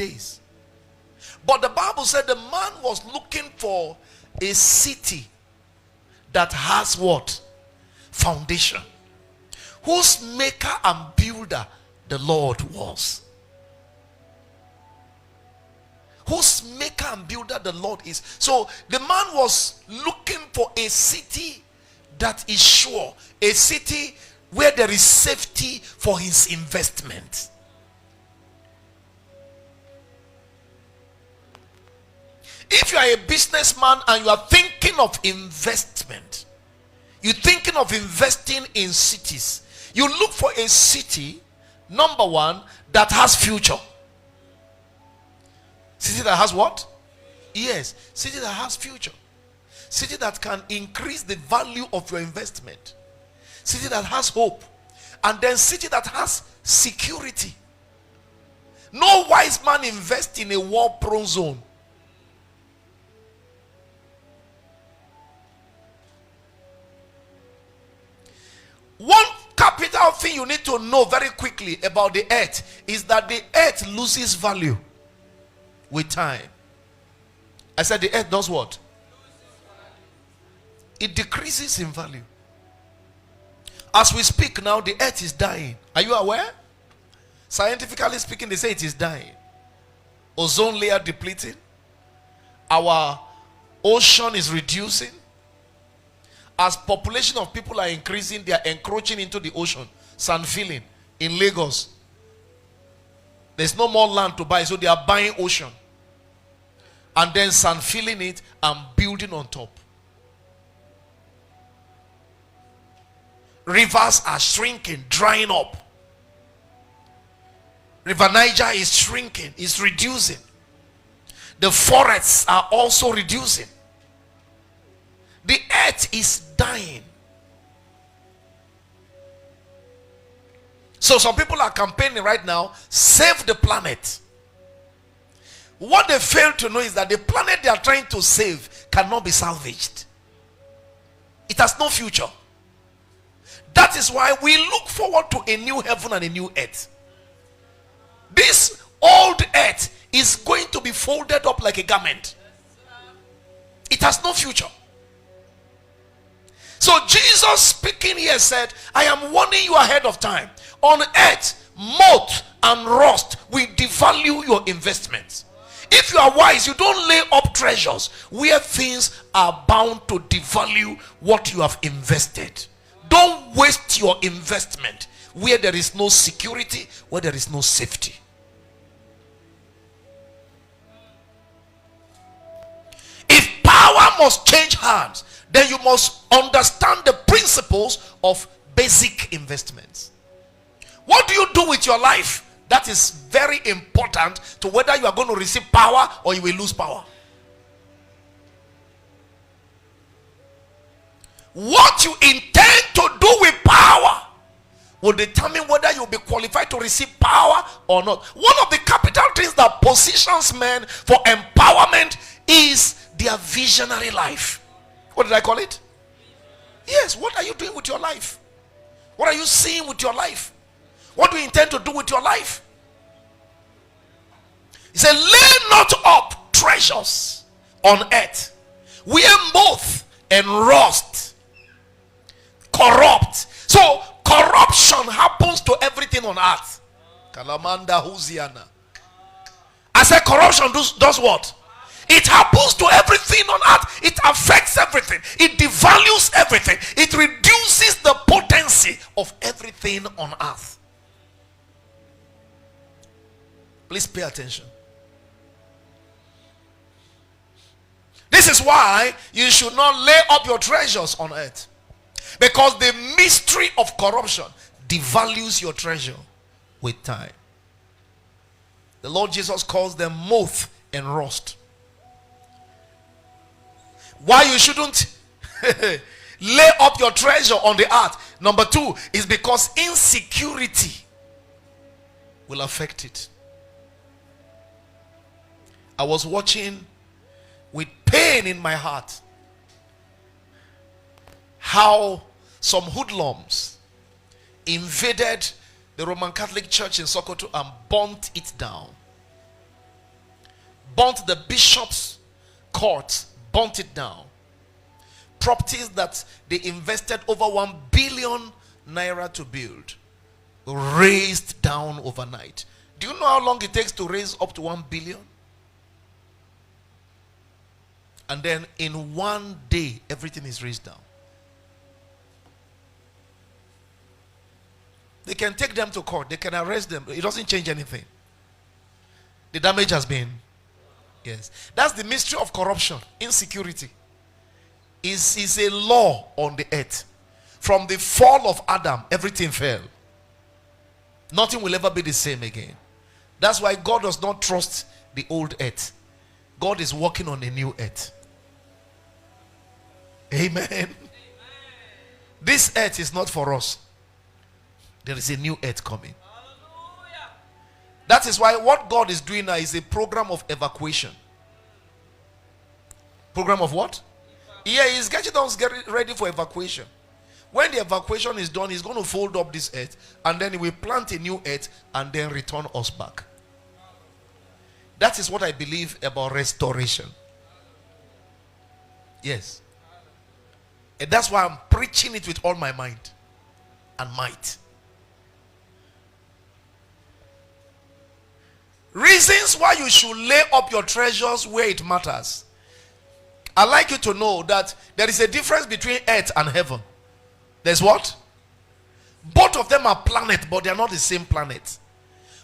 days. But the Bible said the man was looking for a city that has what? Foundation. Whose maker and builder the Lord was. Whose maker and builder the Lord is. So the man was looking for a city that is sure. A city where there is safety for his investment. If you are a businessman and you are thinking of investment, you're thinking of investing in cities, you look for a city, number one, that has future. City that has what? Yes, city that has future. City that can increase the value of your investment. City that has hope. And then city that has security. No wise man invests in a war-prone zone. One capital thing you need to know very quickly about the earth is that the earth loses value with time. I said the earth does what? It decreases in value. As we speak now, the earth is dying. Are you aware? Scientifically speaking, they say it is dying. Ozone layer depleting. Our ocean is reducing. As population of people are increasing, they are encroaching into the ocean. Sand filling in Lagos. There's no more land to buy, so they are buying ocean. And then sand filling it and building on top. Rivers are shrinking, drying up. River Niger is shrinking, is reducing. The forests are also reducing. The earth is dying. So some people are campaigning right now, save the planet. What they fail to know is that the planet they are trying to save cannot be salvaged. It has no future. That is why we look forward to a new heaven and a new earth. This old earth is going to be folded up like a garment. It has no future. So Jesus speaking here said, I am warning you ahead of time. On earth, moth and rust will devalue your investments. If you are wise, you don't lay up treasures where things are bound to devalue what you have invested. Don't waste your investment where there is no security, where there is no safety. If power must change hands, then you must understand the principles of basic investments. What do you do with your life? That is very important to whether you are going to receive power or you will lose power. What you intend to do with power will determine whether you'll be qualified to receive power or not. One of the capital things that positions men for empowerment is their visionary life. What did I call it? Yes, what are you doing with your life? What are you seeing with your life? What do you intend to do with your life? He said, lay not up treasures on earth, where moth and rust corrupt. So corruption happens to everything on earth. Kalamanda Huziana. I said corruption does what? It happens to everything on earth. It affects everything. It devalues everything. It reduces the potency of everything on earth. Please pay attention. This is why you should not lay up your treasures on earth. Because the mystery of corruption devalues your treasure with time. The Lord Jesus calls them moth and rust. Why you shouldn't lay up your treasure on the earth, number two, is because insecurity will affect it. I was watching with pain in my heart how some hoodlums invaded the Roman Catholic Church in Sokoto and burnt it down. burnt the bishop's court, burnt it down. Properties that they invested over 1 billion naira to build, raised down overnight. Do you know how long it takes to raise up to 1 billion? And then in one day, everything is raised down. They can take them to court. They can arrest them. It doesn't change anything. The damage has been. Yes. That's the mystery of corruption, insecurity. Is a law on the earth. From the fall of Adam, everything fell. Nothing will ever be the same again. That's why God does not trust the old earth. God is working on a new earth. Amen. Amen. This earth is not for us. There is a new earth coming. Hallelujah. That is why what God is doing now is a program of evacuation. Program of what? Yeah, he's getting us ready for evacuation. When the evacuation is done, he's going to fold up this earth, and then he will plant a new earth and then return us back. That is what I believe about restoration. Yes. And that's why I'm preaching it with all my mind and might. Reasons why you should lay up your treasures where it matters. I'd like you to know that there is a difference between earth and heaven. There's what? Both of them are planets, but they are not the same planet.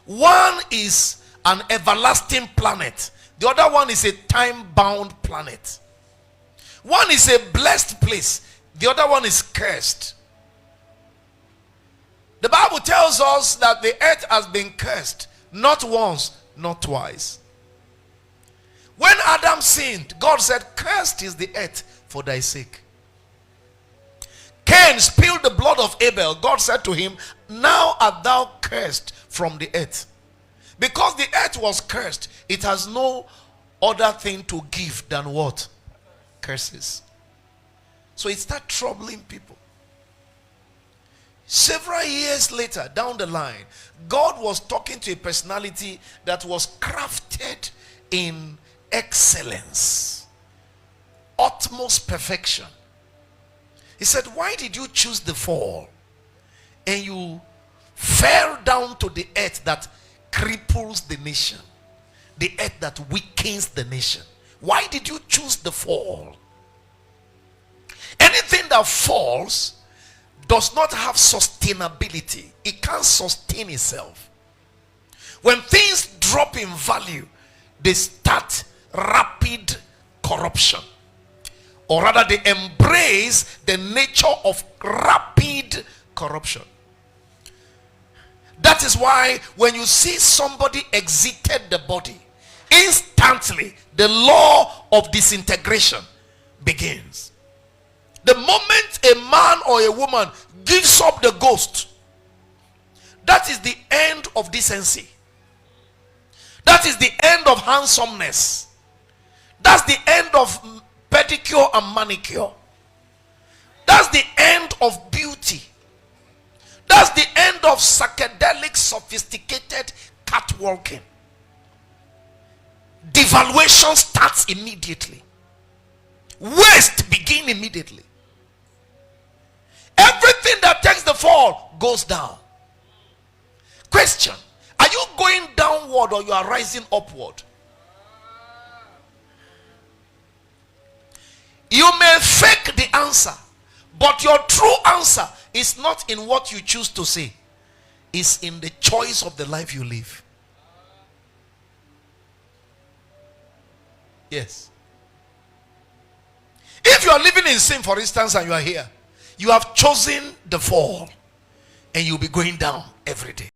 One is an everlasting planet. The other one is a time-bound planet. One is a blessed place. The other one is cursed. The Bible tells us that the earth has been cursed. Not once, not twice. When Adam sinned, God said, cursed is the earth for thy sake. Cain spilled the blood of Abel. God said to him, now art thou cursed from the earth. Because the earth was cursed, it has no other thing to give than what? Curses. So it started troubling people. Several years later, down the line, God was talking to a personality that was crafted in excellence, utmost perfection. He said, why did you choose the fall? And you fell down to the earth that cripples the nation, the earth that weakens the nation. Why did you choose the fall? Anything that falls does not have sustainability. It can't sustain itself. When things drop in value, they start rapid corruption. Or rather, they embrace the nature of rapid corruption. That is why when you see somebody exited the body, instantly the law of disintegration begins. The moment a man or a woman gives up the ghost, that is the end of decency. That is the end of handsomeness. That's the end of pedicure and manicure. That's the end of beauty. That's the end of psychedelic, sophisticated catwalking. Devaluation starts immediately. Waste begin immediately. Everything that takes the fall goes down. Question: are you going downward or you are rising upward? You may fake the answer, but your true answer is not in what you choose to say. It's in the choice of the life you live. Yes. If you are living in sin, for instance, and you are here, you have chosen the fall, and you'll be going down every day.